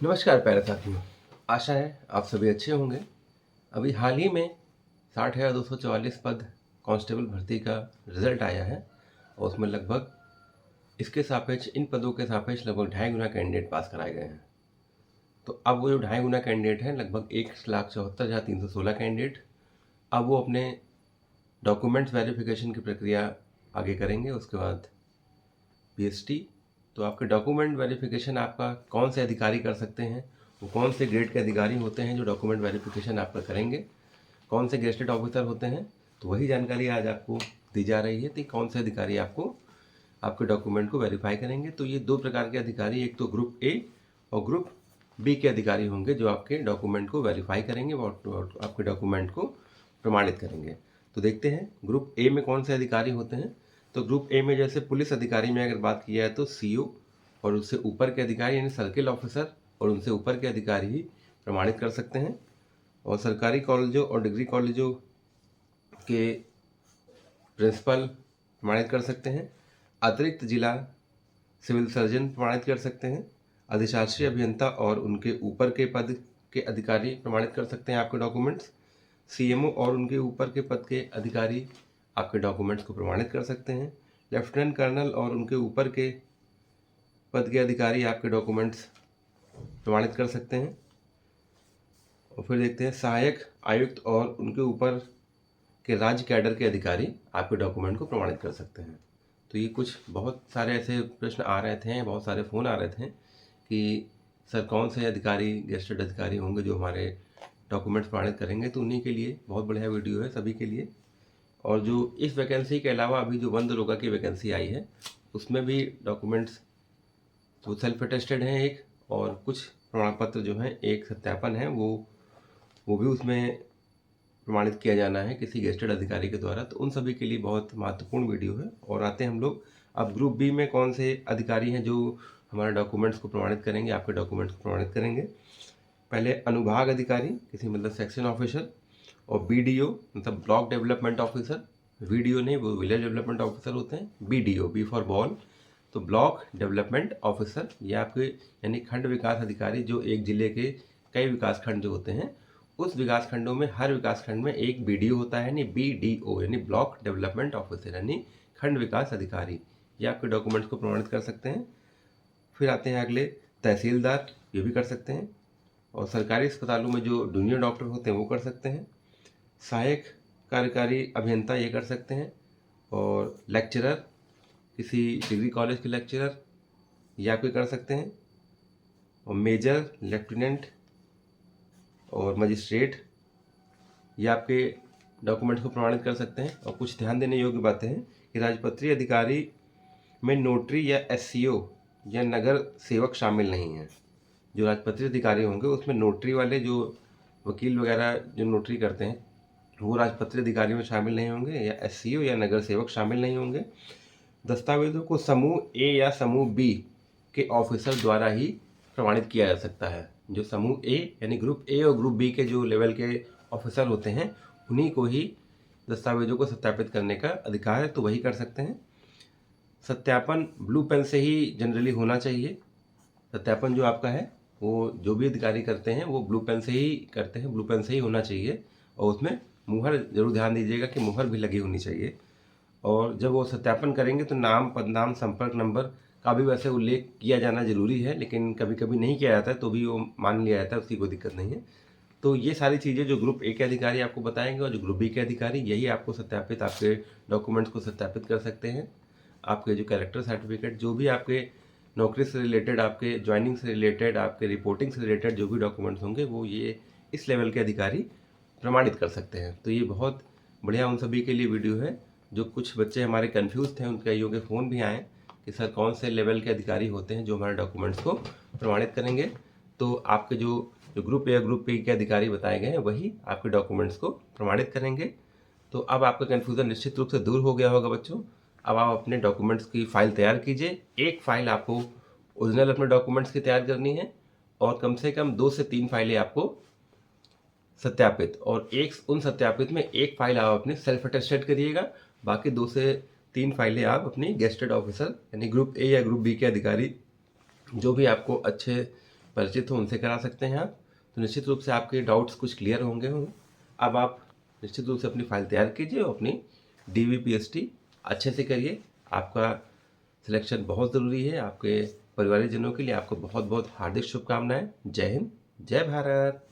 नमस्कार प्यारे साथियों। आशा है आप सभी अच्छे होंगे। अभी हाल ही में 60,244 पद कांस्टेबल भर्ती का रिजल्ट आया है और उसमें लगभग इसके सापेक्ष इन पदों के सापेक्ष लगभग 2.5 गुना कैंडिडेट पास कराए गए हैं। तो अब वो जो 2.5 गुना कैंडिडेट हैं, लगभग 1,74,316 कैंडिडेट, अब वो अपने डॉक्यूमेंट्स वेरिफिकेशन की प्रक्रिया आगे करेंगे। उसके बाद पीएसटी। तो आपके डॉक्यूमेंट वेरिफिकेशन आपका कौन से अधिकारी कर सकते हैं, वो कौन से ग्रेड के अधिकारी होते हैं जो डॉक्यूमेंट वेरिफिकेशन आपका करेंगे, कौन से गेस्टेड ऑफिसर होते हैं, तो वही जानकारी आज आपको दी जा रही है कि कौन से अधिकारी आपको आपके डॉक्यूमेंट को वेरीफाई करेंगे। तो ये दो प्रकार के अधिकारी, एक तो ग्रुप ए और ग्रुप बी के अधिकारी होंगे जो आपके डॉक्यूमेंट को वेरीफाई करेंगे और आपके डॉक्यूमेंट को प्रमाणित करेंगे। तो देखते हैं ग्रुप ए में कौन से अधिकारी होते हैं। तो ग्रुप ए में जैसे पुलिस अधिकारी में अगर बात की जाए तो सीओ और उससे ऊपर के अधिकारी यानी सर्किल ऑफिसर और उनसे ऊपर के अधिकारी ही प्रमाणित कर सकते हैं। और सरकारी कॉलेजों और डिग्री कॉलेजों के प्रिंसिपल प्रमाणित कर सकते हैं। अतिरिक्त जिला सिविल सर्जन प्रमाणित कर सकते हैं। अधिशासी अभियंता और उनके ऊपर के पद के अधिकारी प्रमाणित कर सकते हैं आपके डॉक्यूमेंट्स। सीएमओ और उनके ऊपर के पद के अधिकारी आपके डॉक्यूमेंट्स को प्रमाणित कर सकते हैं। लेफ्टिनेंट कर्नल और उनके ऊपर के पद के अधिकारी आपके डॉक्यूमेंट्स प्रमाणित कर सकते हैं। और फिर देखते हैं सहायक आयुक्त और उनके ऊपर के राज्य कैडर के अधिकारी आपके डॉक्यूमेंट को प्रमाणित कर सकते हैं। तो ये कुछ बहुत सारे ऐसे प्रश्न आ रहे थे, बहुत सारे फ़ोन आ रहे थे कि सर कौन से अधिकारी गेस्टेड अधिकारी होंगे जो हमारे डॉक्यूमेंट्स प्रमाणित करेंगे। तो उन्हीं के लिए बहुत बढ़िया वीडियो है सभी के लिए। और जो इस वैकेंसी के अलावा अभी जो वन दरोगा की वैकेंसी आई है उसमें भी डॉक्यूमेंट्स तो सेल्फ अटेस्टेड हैं एक, और कुछ प्रमाण पत्र जो हैं एक सत्यापन है वो भी उसमें प्रमाणित किया जाना है किसी गेस्टेड अधिकारी के द्वारा। तो उन सभी के लिए बहुत महत्वपूर्ण वीडियो है। और आते हैं हम लोग अब ग्रुप बी में कौन से अधिकारी हैं जो हमारे डॉक्यूमेंट्स को प्रमाणित करेंगे, आपके डॉक्यूमेंट्स को प्रमाणित करेंगे। पहले अनुभाग अधिकारी किसी मतलब सेक्शन ऑफिसर, और बीडीओ मतलब ब्लॉक डेवलपमेंट ऑफिसर। वीडीओ नहीं, वो विलेज डेवलपमेंट ऑफिसर होते हैं। बीडीओ बी फॉर बॉल, तो ब्लॉक डेवलपमेंट ऑफिसर ये आपके यानी खंड विकास अधिकारी जो एक जिले के कई विकास खंड जो होते हैं उस विकास खंडों में हर विकास खंड में एक बीडीओ होता है यानी बीडीओ यानी ब्लॉक डेवलपमेंट ऑफिसर यानी खंड विकास अधिकारी। ये आपके डॉक्यूमेंट्स को प्रमाणित कर सकते हैं। फिर आते हैं अगले तहसीलदार, ये भी कर सकते हैं। और सरकारी अस्पतालों में जो जूनियर डॉक्टर होते हैं वो कर सकते हैं। सहायक कार्यकारी अभियंता ये कर सकते हैं। और लेक्चरर किसी डिग्री कॉलेज के लेक्चरर ये आपके कर सकते हैं। और मेजर, लेफ्टिनेंट और मजिस्ट्रेट ये आपके डॉक्यूमेंट्स को प्रमाणित कर सकते हैं। और कुछ ध्यान देने योग्य बातें हैं कि राजपत्रीय अधिकारी में नोटरी या एससीओ या नगर सेवक शामिल नहीं हैं। जो राजपत्रीय अधिकारी होंगे उसमें नोटरी वाले जो वकील वगैरह जो नोटरी करते हैं वो राजपत्रीय अधिकारियों में शामिल नहीं होंगे, या एससीओ या नगर सेवक शामिल नहीं होंगे। दस्तावेजों को समूह ए या समूह बी के ऑफिसर द्वारा ही प्रमाणित किया जा सकता है। जो समूह ए यानी ग्रुप ए और ग्रुप बी के जो लेवल के ऑफिसर होते हैं उन्हीं को ही दस्तावेजों को सत्यापित करने का अधिकार है, तो वही कर सकते हैं। सत्यापन ब्लू पेन से ही जनरली होना चाहिए। सत्यापन जो आपका है वो जो भी अधिकारी करते हैं वो ब्लू पेन से ही करते हैं, ब्लू पेन से ही होना चाहिए। और उसमें मुहर जरूर ध्यान दीजिएगा कि मुहर भी लगी होनी चाहिए। और जब वो सत्यापन करेंगे तो नाम, पदनाम, संपर्क नंबर का भी वैसे उल्लेख किया जाना जरूरी है, लेकिन कभी कभी नहीं किया जाता है तो भी वो मान लिया जाता है, उसकी कोई दिक्कत नहीं है। तो ये सारी चीज़ें जो ग्रुप ए के अधिकारी आपको बताएंगे और जो ग्रुप बी के अधिकारी यही आपको सत्यापित आपके डॉक्यूमेंट्स को सत्यापित कर सकते हैं। आपके जो कैरेक्टर सर्टिफिकेट, जो भी आपके नौकरी से रिलेटेड, आपके ज्वाइनिंग से रिलेटेड, आपके रिपोर्टिंग से रिलेटेड जो भी डॉक्यूमेंट्स होंगे वो ये इस लेवल के अधिकारी प्रमाणित कर सकते हैं। तो ये बहुत बढ़िया उन सभी के लिए वीडियो है। जो कुछ बच्चे हमारे कंफ्यूज थे उनके कईयों के फ़ोन भी आए कि सर कौन से लेवल के अधिकारी होते हैं जो हमारे डॉक्यूमेंट्स को प्रमाणित करेंगे। तो आपके जो जो ग्रुप ए या ग्रुप बी के अधिकारी बताए गए हैं वही आपके डॉक्यूमेंट्स को प्रमाणित करेंगे। तो अब आपका कन्फ्यूज़न निश्चित रूप से दूर हो गया होगा बच्चों। अब आप अपने डॉक्यूमेंट्स की फ़ाइल तैयार कीजिए। एक फ़ाइल आपको ओरिजिनल अपने डॉक्यूमेंट्स की तैयार करनी है और कम से कम 2 से 3 फाइलें आपको सत्यापित, और एक उन सत्यापित में एक फाइल आप अपने सेल्फ अटेस्टेड करिएगा। बाकी 2 से 3 फाइलें आप अपनी गेस्टेड ऑफिसर यानी ग्रुप ए या ग्रुप बी के अधिकारी जो भी आपको अच्छे परिचित हो उनसे करा सकते हैं आप। तो निश्चित रूप से आपके डाउट्स कुछ क्लियर होंगे। अब आप निश्चित रूप से अपनी फाइल तैयार कीजिए और अपनी DVPST अच्छे से करिए। आपका सिलेक्शन बहुत ज़रूरी है। आपके परिवारजनों के लिए आपको बहुत बहुत हार्दिक शुभकामनाएं। जय हिंद, जय भारत।